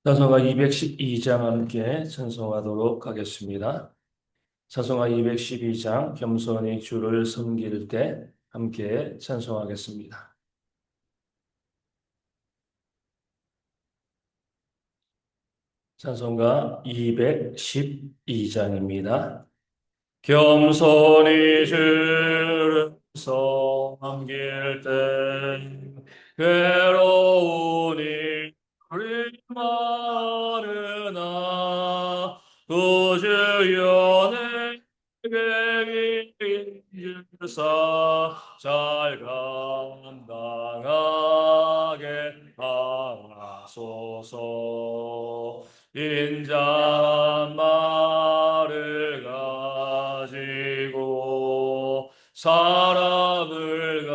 찬송가 212장 함께 찬송하도록 하겠습니다. 찬송가 212장 겸손히 주를 섬길 때 함께 찬송하겠습니다. 찬송가 212장입니다. 겸손히 주를 섬길 때 괴로우니 우리 마르나 구주여 내게 주사 잘 감당하게 하소서. 인자한 말을 가지고 사람을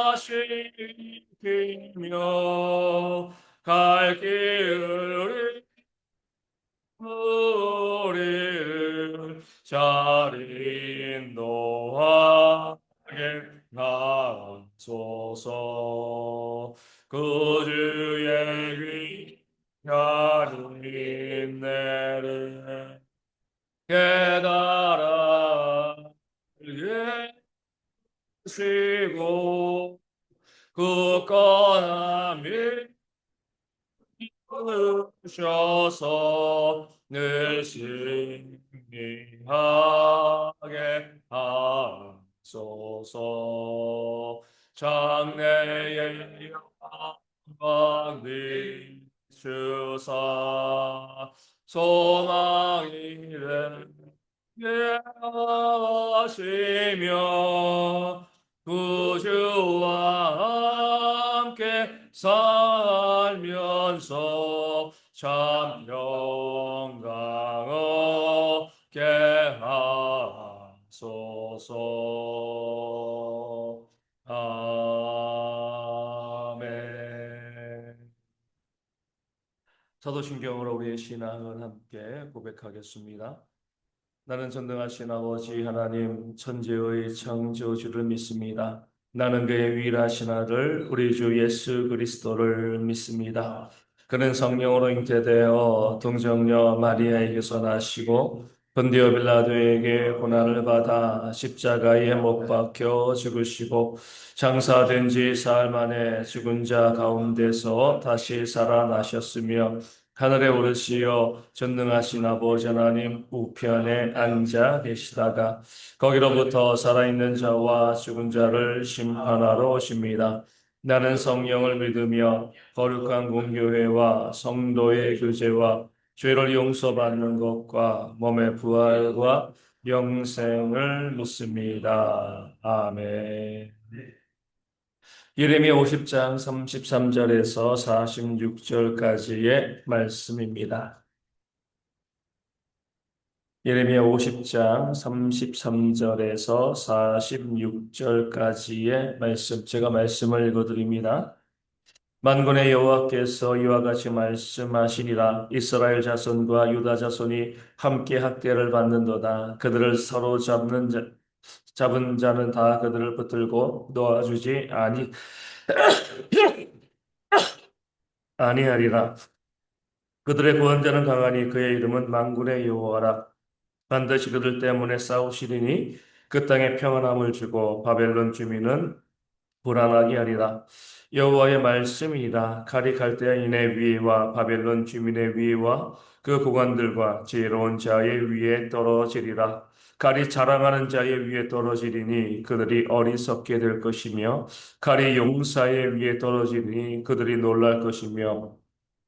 감화시키며 갈 길을 우리를 잘 인도하게 하소서. 그 주의 귀한 인내를 깨달아 계시고 굳건함이 주셔서 늘 승리하게 하소서. 장래의 영광 비추사 소망이 되게 하시며 구주와 함께 살면서 참 평강 얻게 하소서. 아멘. 사도신경으로 우리의 신앙을 함께 고백하겠습니다. 나는 전능하신 아버지 하나님 천지의 창조주를 믿습니다. 나는 그의 유일하신 아들 우리 주 예수 그리스도를 믿습니다. 그는 성령으로 잉태되어 동정녀 마리아에게서 나시고 본디오 빌라도에게 고난을 받아 십자가에 못 박혀 죽으시고 장사된 지 사흘 만에 죽은 자 가운데서 다시 살아나셨으며 하늘에 오르시어 전능하신 아버지 하나님 우편에 앉아 계시다가 거기로부터 살아있는 자와 죽은 자를 심판하러 오십니다. 나는 성령을 믿으며 거룩한 공교회와 성도의 교제와 죄를 용서받는 것과 몸의 부활과 영생을 믿습니다. 아멘. 예레미야 50장 33절에서 46절까지의 말씀입니다. 예레미야 50장 33절에서 46절까지의 말씀, 제가 말씀을 읽어드립니다. 만군의 여호와께서 이와 같이 말씀하시니라. 이스라엘 자손과 유다 자손이 함께 학대를 받는도다. 그들을 서로 잡은 자는 다 그들을 붙들고 놓아주지 아니하리라. 그들의 구원자는 강하니 그의 이름은 만군의 여호와라. 반드시 그들 때문에 싸우시리니 그 땅에 평안함을 주고 바벨론 주민은 불안하게 하리라. 여호와의 말씀이니라. 칼이 갈대아인의 위와 바벨론 주민의 위와 그 고관들과 지혜로운 자의 위에 떨어지리라. 칼이 자랑하는 자의 위에 떨어지리니 그들이 어리석게 될 것이며 칼이 용사의 위에 떨어지리니 그들이 놀랄 것이며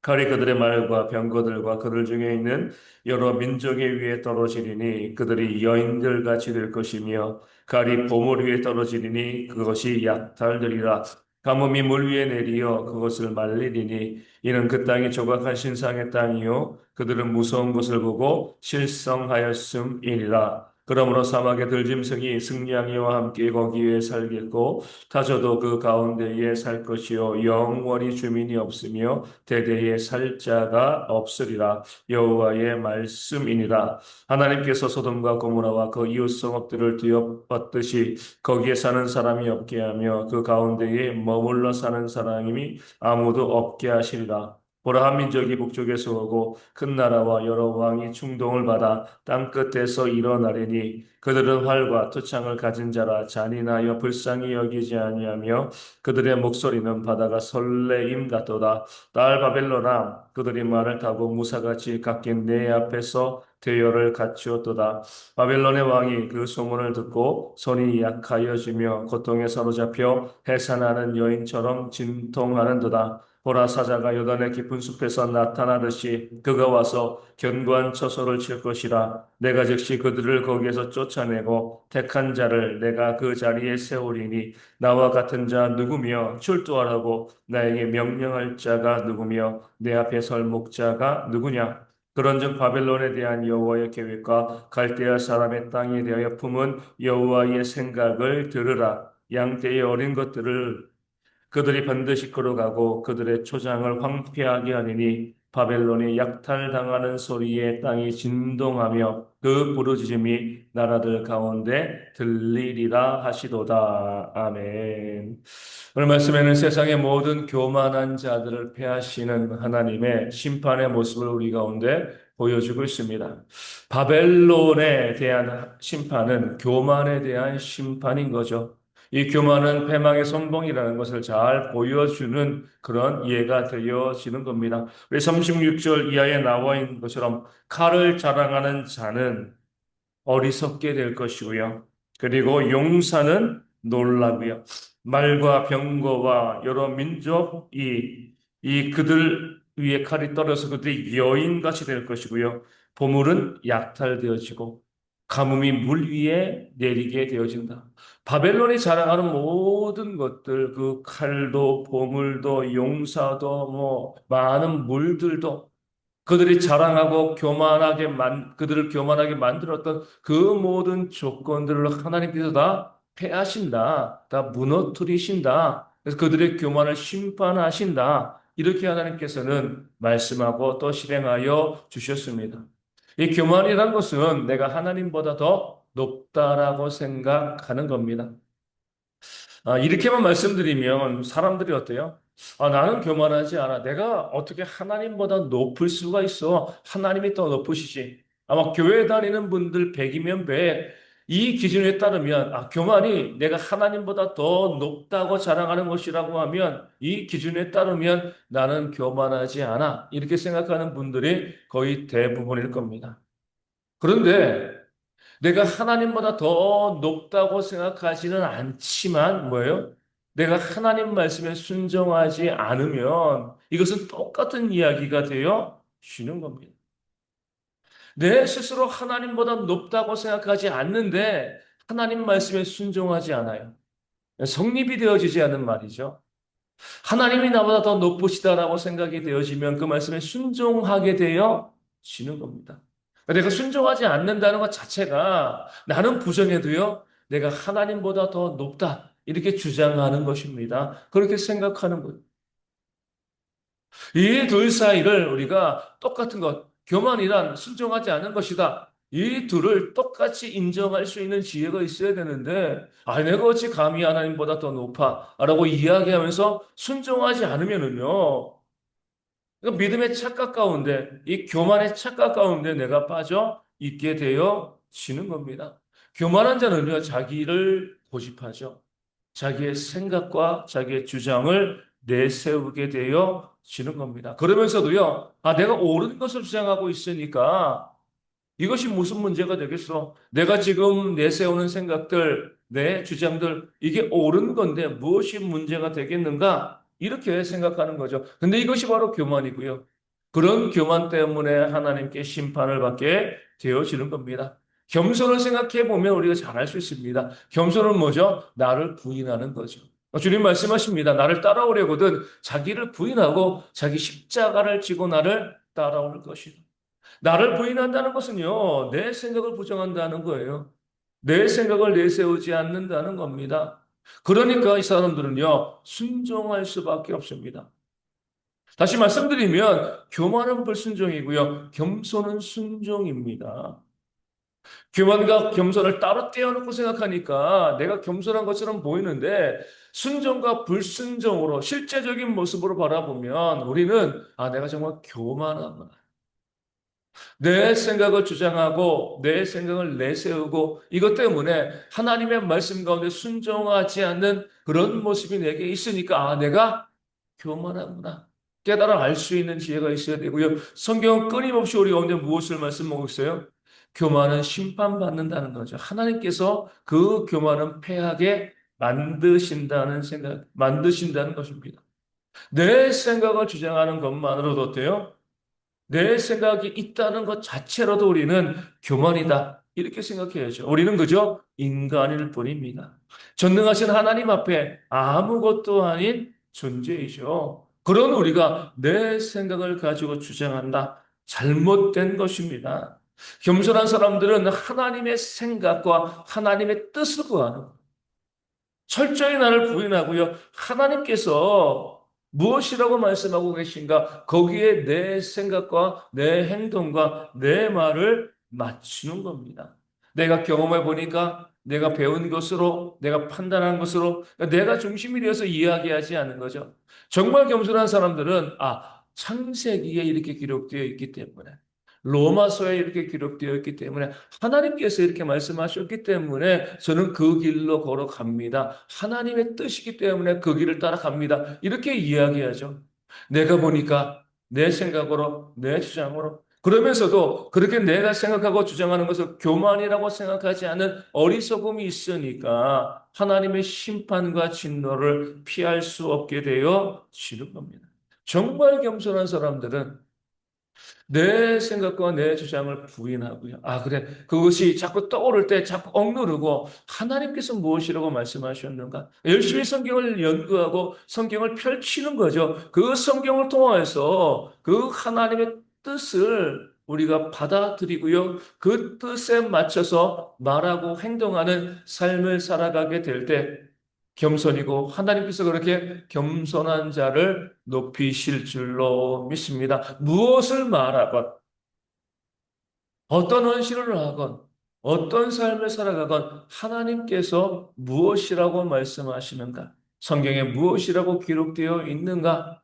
칼이 그들의 말과 병거들과 그들 중에 있는 여러 민족의 위에 떨어지리니 그들이 여인들 같이 될 것이며 칼이 보물 위에 떨어지리니 그것이 약탈되리라. 가뭄이 물 위에 내리어 그것을 말리리니 이는 그 땅이 조각한 신상의 땅이요 그들은 무서운 것을 보고 실성하였음이니라. 그러므로 사막의 들짐승이 승냥이와 함께 거기에 살겠고 타조도 그 가운데에 살 것이요 영원히 주민이 없으며 대대에 살 자가 없으리라. 여호와의 말씀이니라. 하나님께서 소돔과 고모라와 그 이웃 성읍들을 뒤엎었듯이 거기에 사는 사람이 없게 하며 그 가운데에 머물러 사는 사람이 아무도 없게 하시리라. 보라 한 민족이 북쪽에서 오고 큰 나라와 여러 왕이 충동을 받아 땅 끝에서 일어나리니 그들은 활과 투창을 가진 자라 잔인하여 불쌍히 여기지 아니하며 그들의 목소리는 바다가 설레임 같도다. 딸 바벨론아 그들이 말을 타고 무사같이 깎인 내 앞에서 대열을 갖추었도다. 바벨론의 왕이 그 소문을 듣고 손이 약하여지며 고통에 사로잡혀 해산하는 여인처럼 진통하는도다. 보라 사자가 요단의 깊은 숲에서 나타나듯이 그가 와서 견고한 처소를 칠 것이라. 내가 즉시 그들을 거기에서 쫓아내고 택한 자를 내가 그 자리에 세우리니 나와 같은 자 누구며 출두하라고 나에게 명령할 자가 누구며 내 앞에 설 목자가 누구냐. 그런즉 바벨론에 대한 여호와의 계획과 갈대아 사람의 땅에 대하여 품은 여호와의 생각을 들으라. 양떼의 어린 것들을 그들이 반드시 끌어가고 그들의 초장을 황폐하게 하리니 바벨론이 약탈당하는 소리에 땅이 진동하며 그 부르짖음이 나라들 가운데 들리리라 하시도다. 아멘. 오늘 말씀에는 세상의 모든 교만한 자들을 패하시는 하나님의 심판의 모습을 우리 가운데 보여주고 있습니다. 바벨론에 대한 심판은 교만에 대한 심판인 거죠. 이 교만은 패망의 선봉이라는 것을 잘 보여주는 그런 예가 되어지는 겁니다. 우리 36절 이하에 나와 있는 것처럼 칼을 자랑하는 자는 어리석게 될 것이고요. 그리고 용사는 놀라고요. 말과 병거와 여러 민족이 이 그들 위에 칼이 떨어서 그들이 여인같이 될 것이고요. 보물은 약탈되어지고 가뭄이 물 위에 내리게 되어진다. 바벨론이 자랑하는 모든 것들, 그 칼도, 보물도, 용사도, 많은 물들도 그들이 자랑하고 그들을 교만하게 만들었던 그 모든 조건들을 하나님께서 다 패하신다. 다 무너뜨리신다. 그래서 그들의 교만을 심판하신다. 이렇게 하나님께서는 말씀하고 또 실행하여 주셨습니다. 이 교만이란 것은 내가 하나님보다 더 높다라고 생각하는 겁니다. 이렇게만 말씀드리면 사람들이 어때요? 나는 교만하지 않아. 내가 어떻게 하나님보다 높을 수가 있어? 하나님이 더 높으시지. 아마 교회 다니는 분들 100이면 100. 이 기준에 따르면, 교만이 내가 하나님보다 더 높다고 자랑하는 것이라고 하면, 이 기준에 따르면 나는 교만하지 않아. 이렇게 생각하는 분들이 거의 대부분일 겁니다. 그런데 내가 하나님보다 더 높다고 생각하지는 않지만 뭐예요? 내가 하나님 말씀에 순종하지 않으면 이것은 똑같은 이야기가 되어 쉬는 겁니다. 내 스스로 하나님보다 높다고 생각하지 않는데 하나님 말씀에 순종하지 않아요. 성립이 되어지지 않는 말이죠. 하나님이 나보다 더 높으시다라고 생각이 되어지면 그 말씀에 순종하게 되어지는 겁니다. 내가 순종하지 않는다는 것 자체가 나는 부정해도요, 내가 하나님보다 더 높다. 이렇게 주장하는 것입니다. 그렇게 생각하는 거예요. 이 둘 사이를 우리가 똑같은 것, 교만이란 순종하지 않은 것이다. 이 둘을 똑같이 인정할 수 있는 지혜가 있어야 되는데, 내가 어찌 감히 하나님보다 더 높아? 라고 이야기하면서 순종하지 않으면은요, 믿음의 착각 가운데, 이 교만의 착각 가운데 내가 빠져 있게 되어지는 겁니다. 교만한 자는요, 자기를 고집하죠. 자기의 생각과 자기의 주장을 내세우게 되어지는 겁니다. 그러면서도요, 내가 옳은 것을 주장하고 있으니까 이것이 무슨 문제가 되겠어? 내가 지금 내세우는 생각들, 내 주장들, 이게 옳은 건데 무엇이 문제가 되겠는가? 이렇게 생각하는 거죠. 근데 이것이 바로 교만이고요. 그런 교만 때문에 하나님께 심판을 받게 되어지는 겁니다. 겸손을 생각해 보면 우리가 잘 알 수 있습니다. 겸손은 뭐죠? 나를 부인하는 거죠. 주님 말씀하십니다. 나를 따라오려거든 자기를 부인하고 자기 십자가를 지고 나를 따라올 것이다. 나를 부인한다는 것은요, 내 생각을 부정한다는 거예요. 내 생각을 내세우지 않는다는 겁니다. 그러니까 이 사람들은요, 순종할 수밖에 없습니다. 다시 말씀드리면, 교만은 불순종이고요, 겸손은 순종입니다. 교만과 겸손을 따로 떼어놓고 생각하니까 내가 겸손한 것처럼 보이는데 순종과 불순종으로 실제적인 모습으로 바라보면 우리는 내가 정말 교만하구나. 내 생각을 주장하고 내 생각을 내세우고 이것 때문에 하나님의 말씀 가운데 순종하지 않는 그런 모습이 내게 있으니까 내가 교만하구나. 깨달아 알 수 있는 지혜가 있어야 되고요. 성경은 끊임없이 우리 가운데 무엇을 말씀하고 있어요? 교만은 심판받는다는 거죠. 하나님께서 그 교만은 패하게 만드신다는 것입니다. 내 생각을 주장하는 것만으로도 어때요? 내 생각이 있다는 것 자체로도 우리는 교만이다. 이렇게 생각해야죠. 우리는 그저 인간일 뿐입니다. 전능하신 하나님 앞에 아무것도 아닌 존재이죠. 그런 우리가 내 생각을 가지고 주장한다. 잘못된 것입니다. 겸손한 사람들은 하나님의 생각과 하나님의 뜻을 구하는 철저히 나를 부인하고요. 하나님께서 무엇이라고 말씀하고 계신가? 거기에 내 생각과 내 행동과 내 말을 맞추는 겁니다. 내가 경험해 보니까 내가 배운 것으로, 내가 판단한 것으로, 내가 중심이 되어서 이야기하지 않는 거죠. 정말 겸손한 사람들은, 창세기에 이렇게 기록되어 있기 때문에, 로마서에 이렇게 기록되어 있기 때문에 하나님께서 이렇게 말씀하셨기 때문에 저는 그 길로 걸어갑니다. 하나님의 뜻이기 때문에 그 길을 따라갑니다. 이렇게 이야기하죠. 내가 보니까 내 생각으로, 내 주장으로. 그러면서도 그렇게 내가 생각하고 주장하는 것을 교만이라고 생각하지 않는 어리석음이 있으니까 하나님의 심판과 진노를 피할 수 없게 되어 지는 겁니다. 정말 겸손한 사람들은 내 생각과 내 주장을 부인하고요. 그래. 그것이 자꾸 떠오를 때 자꾸 억누르고 하나님께서 무엇이라고 말씀하셨는가? 열심히 성경을 연구하고 성경을 펼치는 거죠. 그 성경을 통해서 그 하나님의 뜻을 우리가 받아들이고요. 그 뜻에 맞춰서 말하고 행동하는 삶을 살아가게 될 때 겸손이고 하나님께서 그렇게 겸손한 자를 높이실 줄로 믿습니다. 무엇을 말하건 어떤 헌신을 하건 어떤 삶을 살아가건 하나님께서 무엇이라고 말씀하시는가? 성경에 무엇이라고 기록되어 있는가?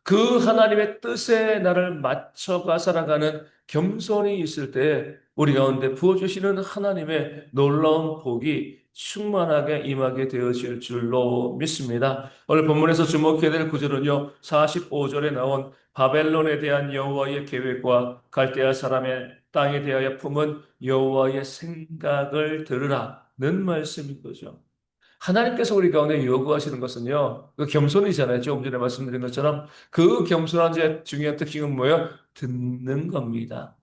그 하나님의 뜻에 나를 맞춰가 살아가는 겸손이 있을 때 우리 가운데 부어주시는 하나님의 놀라운 복이 충만하게 임하게 되어질 줄로 믿습니다. 오늘 본문에서 주목해야 될 구절은요. 45절에 나온 바벨론에 대한 여호와의 계획과 갈대아 사람의 땅에 대하여 품은 여호와의 생각을 들으라는 말씀인 거죠. 하나님께서 우리 가운데 요구하시는 것은요, 그 겸손이잖아요. 조금 전에 말씀드린 것처럼 그 겸손한 자의 중요한 특징은 뭐예요? 듣는 겁니다.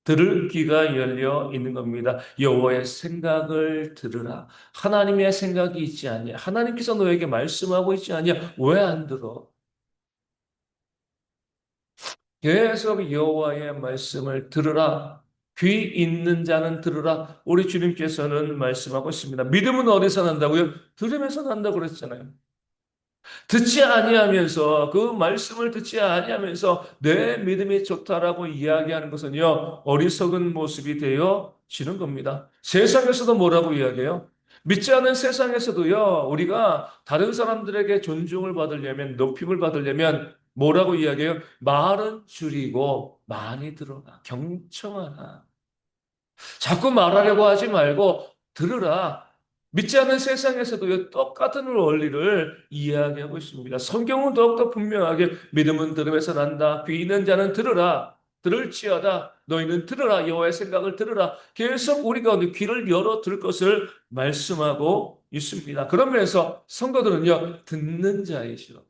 들을 귀가 열려 있는 겁니다. 여호와의 생각을 들으라. 하나님의 생각이 있지 않냐? 하나님께서 너에게 말씀하고 있지 않냐? 왜 안 들어? 계속 여호와의 말씀을 들으라. 귀 있는 자는 들으라. 우리 주님께서는 말씀하고 있습니다. 믿음은 어디서 난다고요? 들으면서 난다고 그랬잖아요. 듣지 아니하면서 그 말씀을 듣지 아니하면서 내 믿음이 좋다라고 이야기하는 것은요 어리석은 모습이 되어 지는 겁니다. 세상에서도 뭐라고 이야기해요? 믿지 않은 세상에서도요 우리가 다른 사람들에게 존중을 받으려면 높임을 받으려면 뭐라고 이야기해요? 말은 줄이고 많이 들어라 경청하라. 자꾸 말하려고 하지 말고 들으라. 믿지 않는 세상에서도 똑같은 원리를 이야기하고 있습니다. 성경은 더욱더 분명하게 믿음은 들음에서 난다. 귀 있는 자는 들으라. 들을지어다. 너희는 들으라. 여호와의 생각을 들으라. 계속 우리가 귀를 열어 들 것을 말씀하고 있습니다. 그러면서 성도들은요 듣는 자이시로.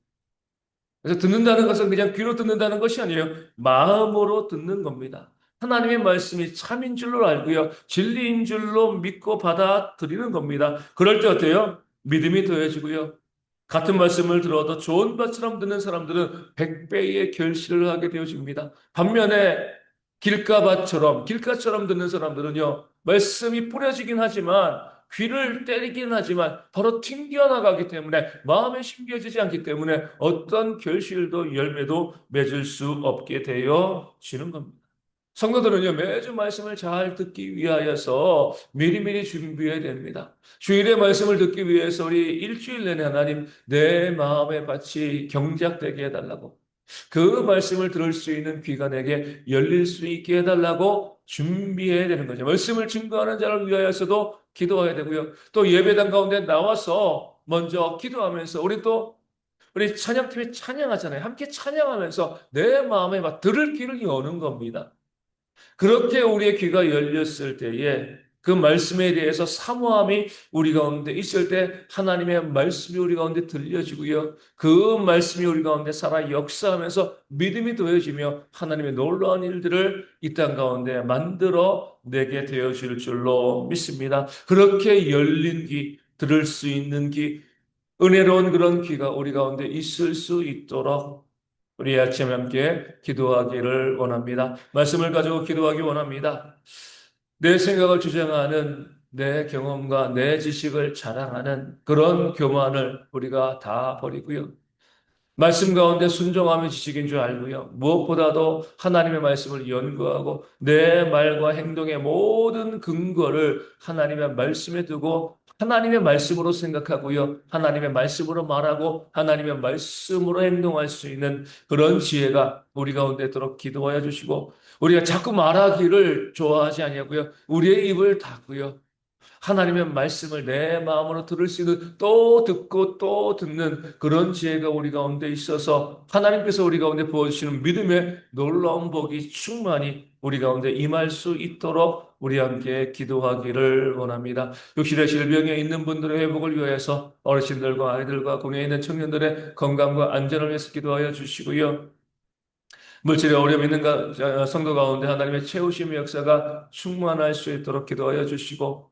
그래서 듣는다는 것은 그냥 귀로 듣는다는 것이 아니에요. 마음으로 듣는 겁니다. 하나님의 말씀이 참인 줄로 알고요. 진리인 줄로 믿고 받아들이는 겁니다. 그럴 때 어때요? 믿음이 더해지고요. 같은 말씀을 들어도 좋은 것처럼 듣는 사람들은 100배의 결실을 하게 되어집니다. 반면에 길가처럼 듣는 사람들은요, 말씀이 뿌려지긴 하지만, 귀를 때리긴 하지만, 바로 튕겨나가기 때문에, 마음에 심겨지지 않기 때문에, 어떤 결실도 열매도 맺을 수 없게 되어지는 겁니다. 성도들은요, 매주 말씀을 잘 듣기 위하여서 미리미리 준비해야 됩니다. 주일에 말씀을 듣기 위해서 우리 일주일 내내 하나님 내 마음에 같이 경작되게 해달라고, 그 말씀을 들을 수 있는 귀가 내게 열릴 수 있게 해달라고 준비해야 되는 거죠. 말씀을 증거하는 자를 위하여서도 기도해야 되고요. 또 예배당 가운데 나와서 먼저 기도하면서 우리 찬양팀이 찬양하잖아요. 함께 찬양하면서 내 마음에 막 들을 귀를 여는 겁니다. 그렇게 우리의 귀가 열렸을 때에 그 말씀에 대해서 사모함이 우리 가운데 있을 때 하나님의 말씀이 우리 가운데 들려지고요. 그 말씀이 우리 가운데 살아 역사하면서 믿음이 더해지며 하나님의 놀라운 일들을 이 땅 가운데 만들어 내게 되어질 줄로 믿습니다. 그렇게 열린 귀, 들을 수 있는 귀, 은혜로운 그런 귀가 우리 가운데 있을 수 있도록 우리 아침 함께 기도하기를 원합니다. 말씀을 가지고 기도하기 원합니다. 내 생각을 주장하는 내 경험과 내 지식을 자랑하는 그런 교만을 우리가 다 버리고요. 말씀 가운데 순종하면 지식인 줄 알고요. 무엇보다도 하나님의 말씀을 연구하고 내 말과 행동의 모든 근거를 하나님의 말씀에 두고 하나님의 말씀으로 생각하고요. 하나님의 말씀으로 말하고 하나님의 말씀으로 행동할 수 있는 그런 지혜가 우리 가운데 있도록 기도하여 주시고 우리가 자꾸 말하기를 좋아하지 아니하고요. 우리의 입을 닫고요. 하나님의 말씀을 내 마음으로 들을 수 있는 또 듣고 또 듣는 그런 지혜가 우리 가운데 있어서 하나님께서 우리 가운데 부어주시는 믿음의 놀라운 복이 충만히 우리 가운데 임할 수 있도록 우리 함께 기도하기를 원합니다. 육신의 질병에 있는 분들의 회복을 위해서 어르신들과 아이들과 공에 있는 청년들의 건강과 안전을 위해서 기도하여 주시고요. 물질의 어려움이 있는 성도 가운데 하나님의 채우심의 역사가 충만할 수 있도록 기도하여 주시고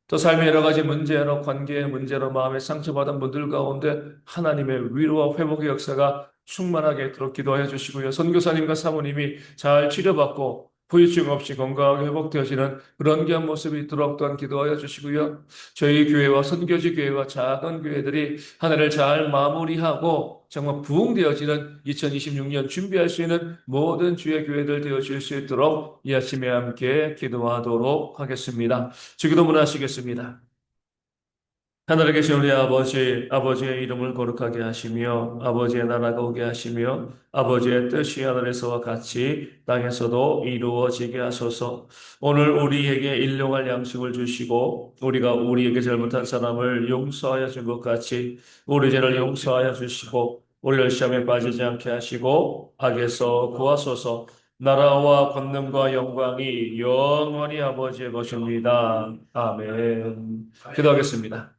또 삶의 여러 가지 문제로 관계의 문제로 마음에 상처받은 분들 가운데 하나님의 위로와 회복의 역사가 충만하게 있도록 기도하여 주시고요. 선교사님과 사모님이 잘 치료받고 후유증 없이 건강하게 회복되어지는 그런 귀한 모습이 있도록 또한 기도하여 주시고요. 저희 교회와 선교지 교회와 작은 교회들이 하나를 잘 마무리하고 정말 부흥되어지는 2026년 준비할 수 있는 모든 주의 교회들 되어질 수 있도록 이 아침에 함께 기도하도록 하겠습니다. 주기도 문하시겠습니다. 하늘에 계신 우리 아버지, 아버지의 이름을 거룩하게 하시며, 아버지의 나라가 오게 하시며, 아버지의 뜻이 하늘에서와 같이 땅에서도 이루어지게 하소서. 오늘 우리에게 일용할 양식을 주시고, 우리가 우리에게 잘못한 사람을 용서하여 준 것 같이, 우리 죄를 용서하여 주시고, 우리를 시험에 빠지지 않게 하시고, 악에서 구하소서. 나라와 권능과 영광이 영원히 아버지의 것입니다. 아멘. 기도하겠습니다.